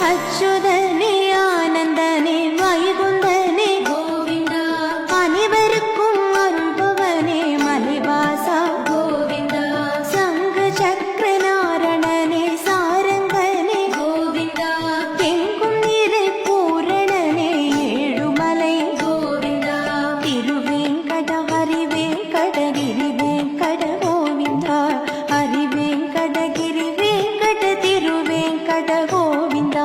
அச்சுதனே ஆனந்தனே வைகுந்தனே கோவிந்தா அனைவருக்கும் அருள்பவனே மலைவாசா கோவிந்தா சங்கு சக்கர நாரணனே சாரங்கனே கோவிந்தா எங்கும் நிறை பூரணனே ஏழுமலை கோவிந்தா திருவேங்கட ஹரிவேங்கடகிரி வேங்கட கோவிந்தா ஹரிவேங்கடகிரி வேங்கட திருவேங்கட கோவிந்தா